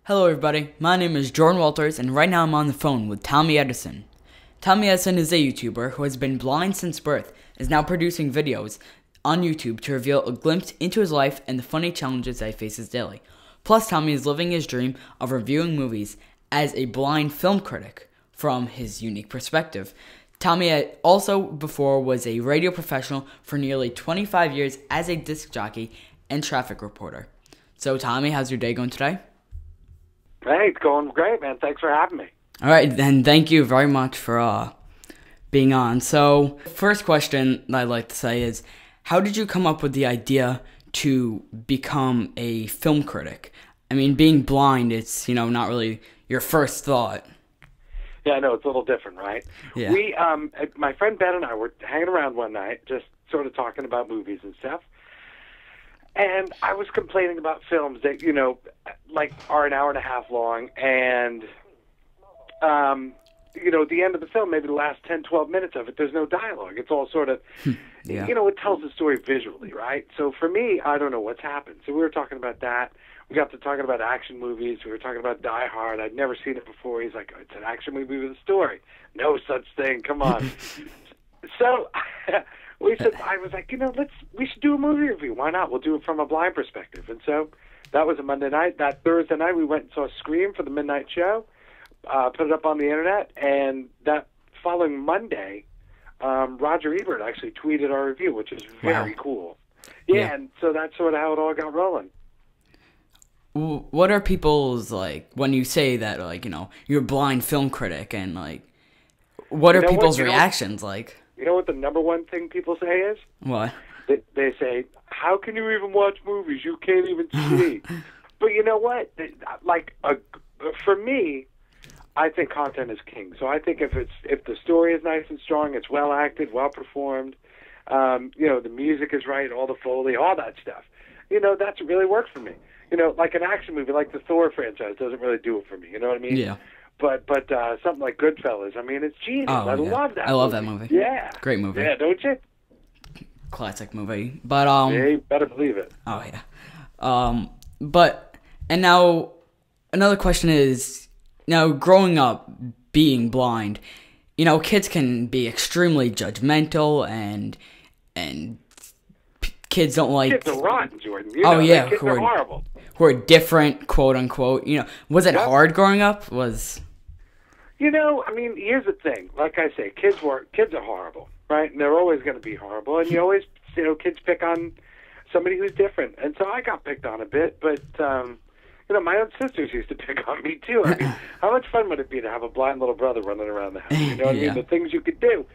Hello everybody, my name is Jordan Walters and right now I'm on the phone with Tommy Edison. Tommy Edison is a YouTuber who has been blind since birth, is now producing videos on YouTube to reveal a glimpse into his life and the funny challenges that he faces daily. Plus, Tommy is living his dream of reviewing movies as a blind film critic from his unique perspective. Tommy also before was a radio professional for nearly 25 years as a disc jockey and traffic reporter. So Tommy, how's your day going today? Hey, it's going great, man. Thanks for having me. All right, then thank you very much for being on. So, first question that I'd like to say is, how did you come up with the idea to become a film critic? I mean, being blind, it's, not really your first thought. Yeah, I know, it's a little different, right? Yeah. My friend Ben and I were hanging around one night, just sort of talking about movies and stuff. And I was complaining about films that, are an hour and a half long, and, at the end of the film, maybe the last 10, 12 minutes of it, there's no dialogue. It's all sort of, it tells the story visually, right? So for me, I don't know what's happened. So we were talking about that. We got to talking about action movies. We were talking about Die Hard. I'd never seen it before. He's like, it's an action movie with a story. No such thing. Come on. So I was like, we should do a movie review. Why not? We'll do it from a blind perspective. And so that was a Monday night. That Thursday night, we went and saw Scream for the midnight show, put it up on the internet, and that following Monday, Roger Ebert actually tweeted our review, which is very cool. Yeah, and so that's sort of how it all got rolling. What are people's, when you say that, you're a blind film critic, and, what are people's reactions like? You know what the number one thing people say is? What? They say, how can you even watch movies? You can't even see. But you know what? For me, I think content is king. So I think if the story is nice and strong, it's well acted, well performed, the music is right, all the Foley, all that stuff, that's really works for me. Like an action movie, like the Thor franchise doesn't really do it for me. You know what I mean? Yeah. But something like Goodfellas, it's genius. I love that. I love that movie. Yeah. Great movie. Yeah, don't you? Classic movie. But yeah, you better believe it. Oh yeah. And now another question is, growing up being blind, kids can be extremely judgmental and kids don't like. Kids are rotten, Jordan. Kids are horrible. Who are different, quote unquote. Was it hard growing up? Here's the thing. Like I say, kids are horrible, right? And they're always going to be horrible. And you always, kids pick on somebody who's different. And so I got picked on a bit, but my own sisters used to pick on me too. How much fun would it be to have a blind little brother running around the house? You know what I mean? The things you could do.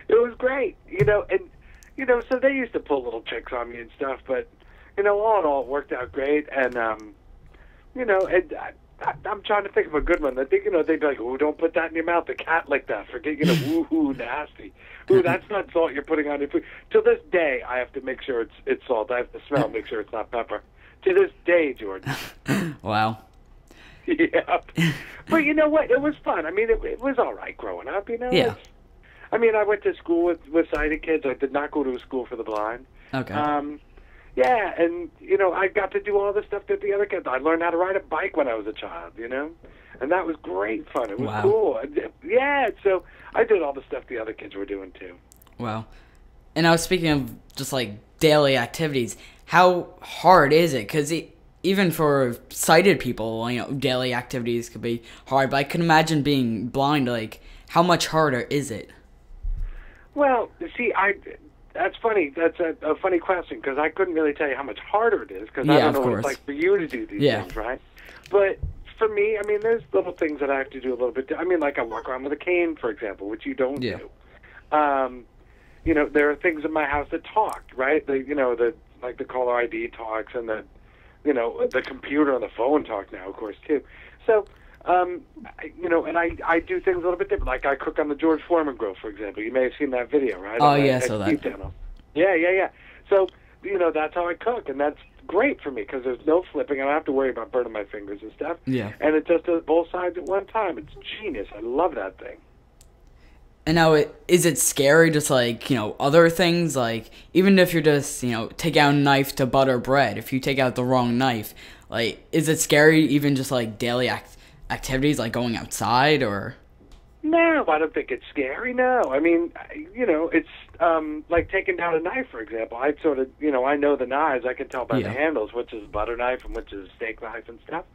It was great, so they used to pull little tricks on me and stuff, but all in all, it worked out great. And, I'm trying to think of a good one. I think, they'd be like, "Ooh, don't put that in your mouth. The cat like that. Forget, woohoo, nasty. Ooh, that's not salt you're putting on your food." To this day, I have to make sure it's salt. I have to smell, make sure it's not pepper. To this day, Jordan. Wow. Yeah. But you know what? It was fun. It was all right growing up, Yeah. I went to school with sighted kids. I did not go to a school for the blind. Okay. Yeah, and, I got to do all the stuff that the other kids. I learned how to ride a bike when I was a child, and that was great fun. It was cool. Yeah, so I did all the stuff the other kids were doing, too. Wow. And I was speaking of just, daily activities. How hard is it? Because even for sighted people, daily activities could be hard, but I can imagine being blind, how much harder is it? Well, see, that's funny. That's a funny question, because I couldn't really tell you how much harder it is, because I don't know what it's like for you to do these things, right? But for me, there's little things that I have to do a little bit. I walk around with a cane, for example, which you don't do. There are things in my house that talk, right? The caller ID talks, and the computer and the phone talk now, of course, too. So, and I do things a little bit different. Like I cook on the George Foreman grill, for example. You may have seen that video, right? Oh, yeah, so that. Channel. Yeah. So, that's how I cook, and that's great for me, because there's no flipping. I don't have to worry about burning my fingers and stuff. Yeah. And it just does both sides at one time. It's genius. I love that thing. And now, is it scary, just other things? Even if you're just, take out a knife to butter bread, if you take out the wrong knife, Like, is it scary even just like daily activities like going outside or? No, I don't think it's scary. No, I mean, it's like taking down a knife, for example. I sort of, I know the knives. I can tell by the handles which is a butter knife and which is a steak knife and stuff.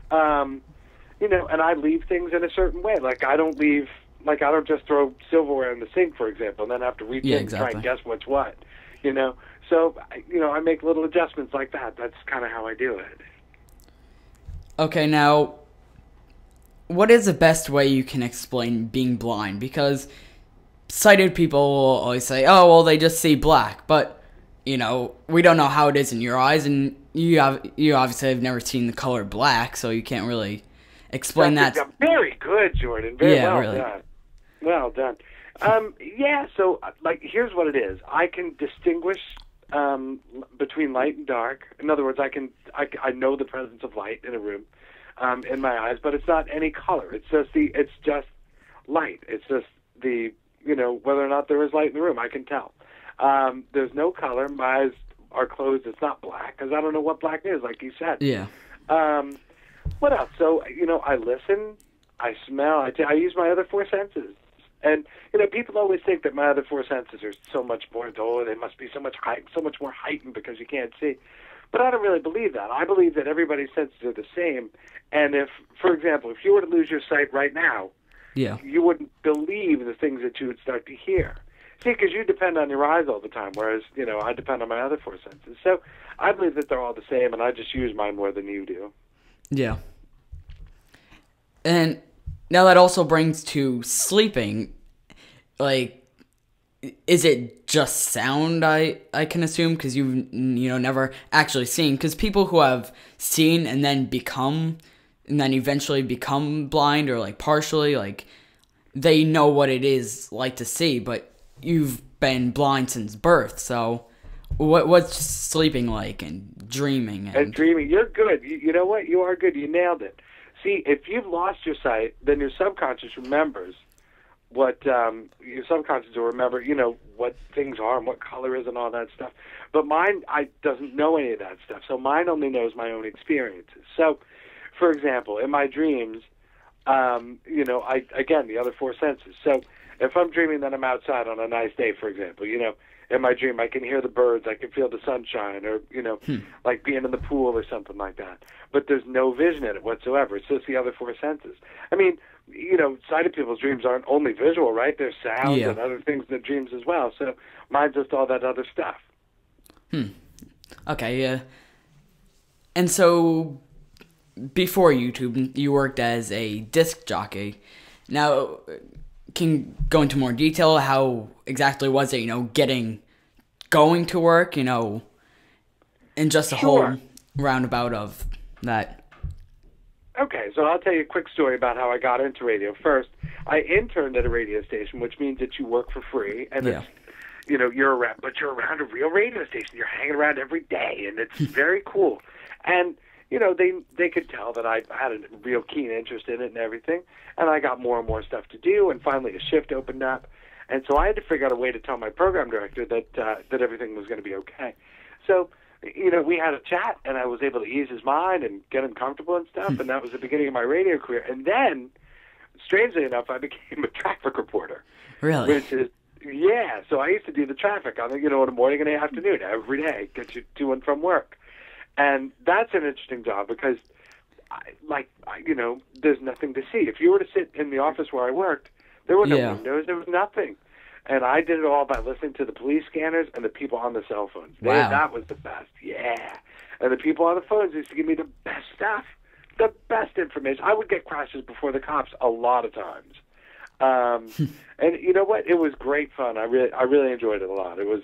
And I leave things in a certain way. Like I don't just throw silverware in the sink, for example, and then have to reach in and try and guess what's what. So I make little adjustments like that. That's kind of how I do it. Okay, now, what is the best way you can explain being blind? Because sighted people will always say, oh, well, they just see black. But, we don't know how it is in your eyes, and you obviously have never seen the color black, so you can't really explain that. Very good, Jordan. Very well done. Well done. So, here's what it is. I can distinguish between light and dark. In other words, I know the presence of light in a room in my eyes, but it's not any color. It's just light. It's just whether or not there is light in the room. I can tell. There's no color. My eyes are closed. It's not black because I don't know what black is, like you said. Yeah. What else? So I listen. I smell. I use my other four senses. And people always think that my other four senses are so much more dull. They must be so much more heightened because you can't see. But I don't really believe that. I believe that everybody's senses are the same. And if, for example, if you were to lose your sight right now, you wouldn't believe the things that you would start to hear. See, because you depend on your eyes all the time, whereas I depend on my other four senses. So I believe that they're all the same, and I just use mine more than you do. Yeah. And now that also brings to sleeping, like, is it just sound, I can assume, because you've, never actually seen, because people who have seen and then eventually become blind or, like, partially, like, they know what it is like to see, but you've been blind since birth, so what's sleeping like and dreaming? And dreaming, you're good. You know what? You are good. You nailed it. See, if you've lost your sight, then your subconscious remembers what your subconscious will remember, what things are and what color is and all that stuff. But mine, doesn't know any of that stuff. So mine only knows my own experiences. So, for example, in my dreams, again, the other four senses. So if I'm dreaming that I'm outside on a nice day, for example, in my dream I can hear the birds, I can feel the sunshine, or, like being in the pool or something like that. But there's no vision in it whatsoever. It's just the other four senses. I mean, sighted people's dreams aren't only visual, right? There's sounds and other things in the dreams as well. So mine's just all that other stuff. Okay, yeah. And so before YouTube, you worked as a disc jockey. Now, can you go into more detail? How exactly was it, going to work, and just a whole roundabout of that? Okay, so I'll tell you a quick story about how I got into radio. First, I interned at a radio station, which means that you work for free, and it's, you're around a real radio station. You're hanging around every day, and it's very cool. And they could tell that I had a real keen interest in it and everything, and I got more and more stuff to do, and finally a shift opened up, and so I had to figure out a way to tell my program director that everything was going to be okay. So, we had a chat, and I was able to ease his mind and get him comfortable and stuff, and that was the beginning of my radio career. And then, strangely enough, I became a traffic reporter. Really? Which is, so I used to do the traffic on in the morning and the afternoon every day, get you to and from work. And that's an interesting job because, there's nothing to see. If you were to sit in the office where I worked, there were no windows, there was nothing. And I did it all by listening to the police scanners and the people on the cell phones. Wow. That was the best, And the people on the phones used to give me the best stuff, the best information. I would get crashes before the cops a lot of times. And you know what? It was great fun. I really enjoyed it a lot. It was.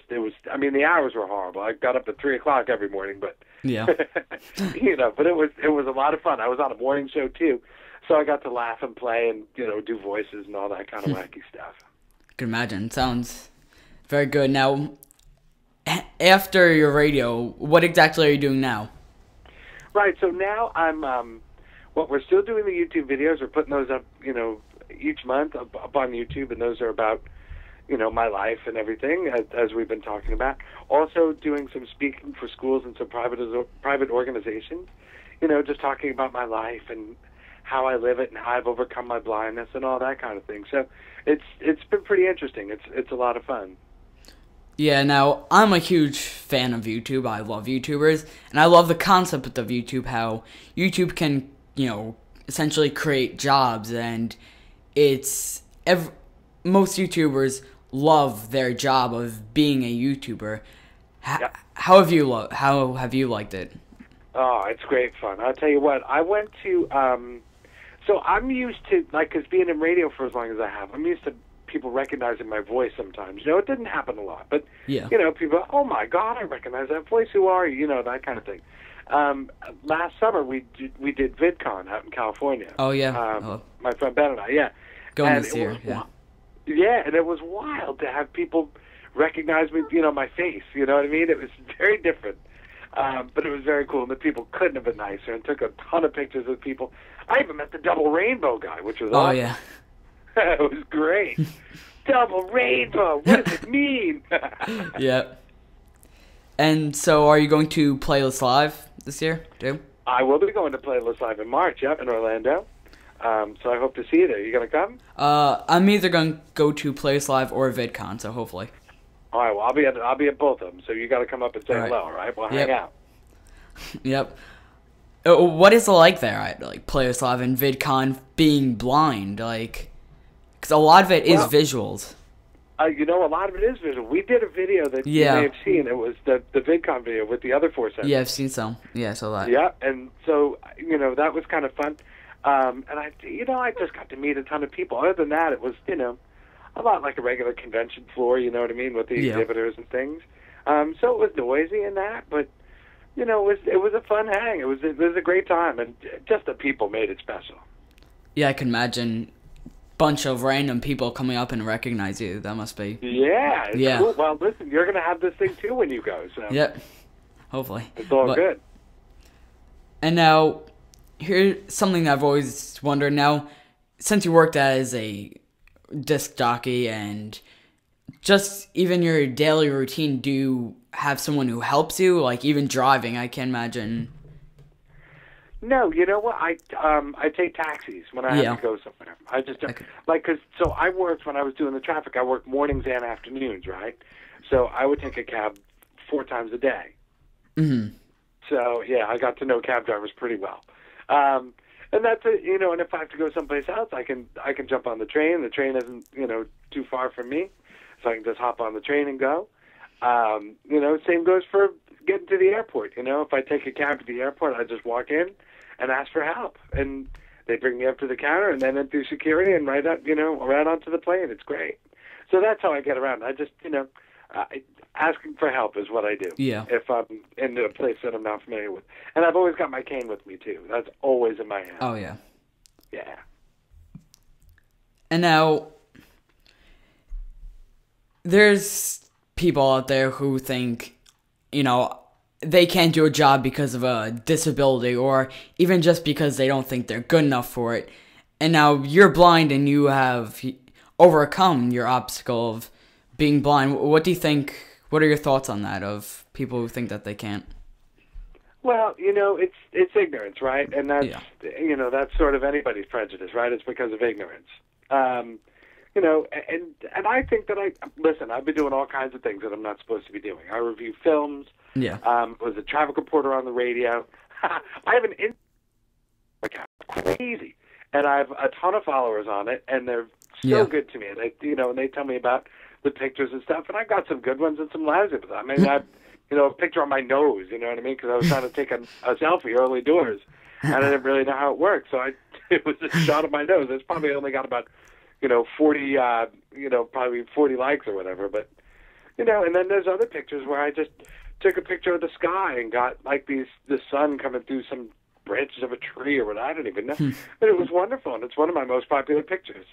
I mean, the hours were horrible. I got up at 3:00 every morning, but but it was a lot of fun. I was on a morning show too, so I got to laugh and play and do voices and all that kind of wacky stuff. I can imagine. Sounds very good. Now, after your radio, what exactly are you doing now? Right. So now I'm. We're still doing the YouTube videos. We're putting those up. Each month up on YouTube, and those are about, my life and everything, as we've been talking about. Also doing some speaking for schools and some private organizations. just talking about my life and how I live it and how I've overcome my blindness and all that kind of thing. So it's been pretty interesting. It's a lot of fun. Yeah, now, I'm a huge fan of YouTube. I love YouTubers, and I love the concept of YouTube, how YouTube can, essentially create jobs, and most YouTubers love their job of being a YouTuber. Yep. How have you liked it? Oh, it's great fun. I'll tell you what, I went to, so I'm used to, because being in radio for as long as I have, I'm used to people recognizing my voice sometimes. It didn't happen a lot, but, Yeah. People, oh my God, I recognize that voice, who are you, that kind of thing. Last summer, we did VidCon out in California. Oh, yeah. My friend Ben and I, yeah. Going this year, yeah. Yeah, and it was wild to have people recognize me, my face, you know what I mean? It was very different. But it was very cool, and the people couldn't have been nicer, and took a ton of pictures of people. I even met the double rainbow guy, which was awesome. Yeah. It was great. Double rainbow, what does it mean? Yeah. And so, are you going to Playlist Live this year, too? I will be going to Playlist Live in March, in Orlando. So I hope to see you there. You going to come? I'm either going to go to Playlist Live or VidCon, so hopefully. All right, well, I'll be at both of them, so you got to come up and say hello, all right? We'll hang out. Yep. What is it like there at Playlist Live and VidCon being blind? Because a lot of it is visuals. A lot of it is visual. We did a video that you may have seen. It was the VidCon video with the other 4 senses. Yeah, I've seen some. Yeah, I saw that. Yeah, and so, that was kind of fun. And I just got to meet a ton of people. Other than that, it was, a lot like a regular convention floor, you know what I mean, with the exhibitors and things. So it was noisy and that, but, it was a fun hang. It was a great time, and just the people made it special. Yeah, I can imagine bunch of random people coming up and recognize you. That must be... Yeah, it's cool. Well, listen, you're going to have this thing, too, when you go, so... Yep, hopefully. It's all good. And now, here's something I've always wondered. Now, since you worked as a disc jockey and just even your daily routine, do you have someone who helps you? Even driving, I can't imagine... No, you know what? I take taxis when I have to go somewhere. I just so I worked when I was doing the traffic. I worked mornings and afternoons, right? So I would take a cab 4 times a day. Mm-hmm. So yeah, I got to know cab drivers pretty well. And that's it, And if I have to go someplace else, I can jump on the train. The train isn't too far from me, so I can just hop on the train and go. Same goes for getting to the airport. If I take a cab to the airport, I just walk in and ask for help, and they bring me up to the counter and then through security and right up, right onto the plane. It's great. So that's how I get around. I just, asking for help is what I do. Yeah. If I'm in a place that I'm not familiar with, and I've always got my cane with me too. That's always in my hand. Oh yeah. Yeah. And now, there's people out there who think, they can't do a job because of a disability or even just because they don't think they're good enough for it. And now you're blind and you have overcome your obstacle of being blind. What do you think, what are your thoughts on that, of people who think that they can't? Well, it's ignorance, right? And that's, that's sort of anybody's prejudice, right? It's because of ignorance. And I think that I've been doing all kinds of things that I'm not supposed to be doing. I review films. Yeah. Was a traffic reporter on the radio. I have an account, crazy, and I have a ton of followers on it, and they're so good to me. And and they tell me about the pictures and stuff, and I got some good ones and some lousy ones. I mean, I a picture on my nose, you know what I mean? Because I was trying to take a selfie early doors, and I didn't really know how it worked, so it was a shot of my nose. It's probably only got about 40 probably 40 likes or whatever, but and then there's other pictures where I just took a picture of the sky and got the sun coming through some branches of a tree or what, I don't even know. But it was wonderful, and it's one of my most popular pictures.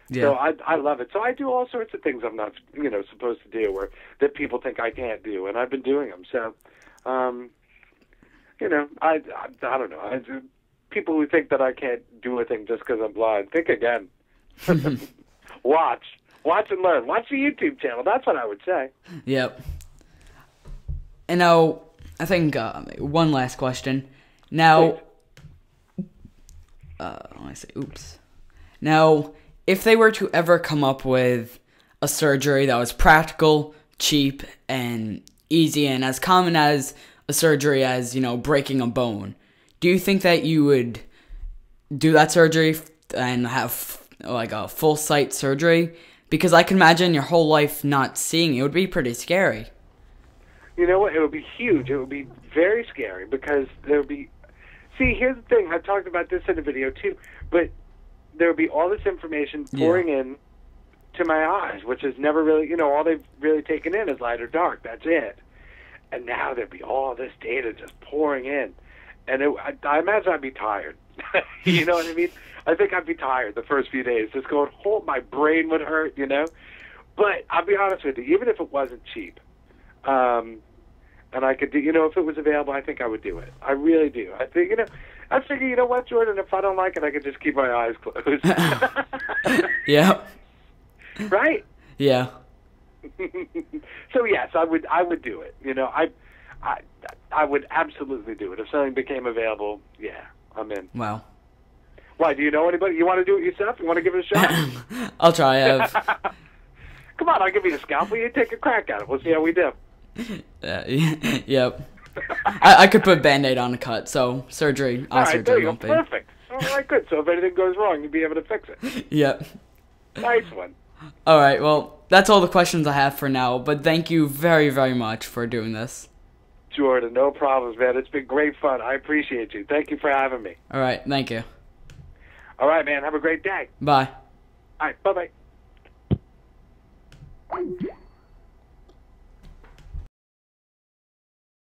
Yeah. So I love it. So I do all sorts of things I'm not supposed to do, or that people think I can't do, and I've been doing them. So I don't know. People who think that I can't do a thing just because I'm blind, think again. Watch and learn. Watch the YouTube channel. That's what I would say. Yep. And now, I think one last question. Now, let me see. Oops. Now, if they were to ever come up with a surgery that was practical, cheap, and easy, and as common as a surgery as, breaking a bone, do you think that you would do that surgery and have like a full sight surgery? Because I can imagine your whole life not seeing it would be pretty scary. You know what? It would be huge. It would be very scary because there would be... See, here's the thing. I've talked about this in a video too, but there would be all this information pouring in to my eyes, which is never really, all they've really taken in is light or dark. That's it. And now there'd be all this data just pouring in. And I imagine I'd be tired. You know what I mean? I think I'd be tired the first few days. Just going, my brain would hurt, But I'll be honest with you, even if it wasn't cheap, and I could do, if it was available, I think I would do it. I really do. I think, I figure, you know what, Jordan, if I don't like it, I could just keep my eyes closed. Yeah. Right? Yeah. So yes, I would do it. I would absolutely do it. If something became available, yeah, I'm in. Wow. Why, do you know anybody? You want to do it yourself? You want to give it a shot? I'll try. Come on, I'll give you a scalpel. You take a crack at it. We'll see how we do. Yep. I could put Band-Aid on a cut, so surgery, All right, there surgery you won't go. be. Perfect. All right, good. So if anything goes wrong, you'll be able to fix it. Yep. Nice one. All right, well, that's all the questions I have for now, but thank you very, very much for doing this. Jordan, no problems, man. It's been great fun. I appreciate you. Thank you for having me. All right, thank you. All right, man. Have a great day. Bye. All right, bye-bye.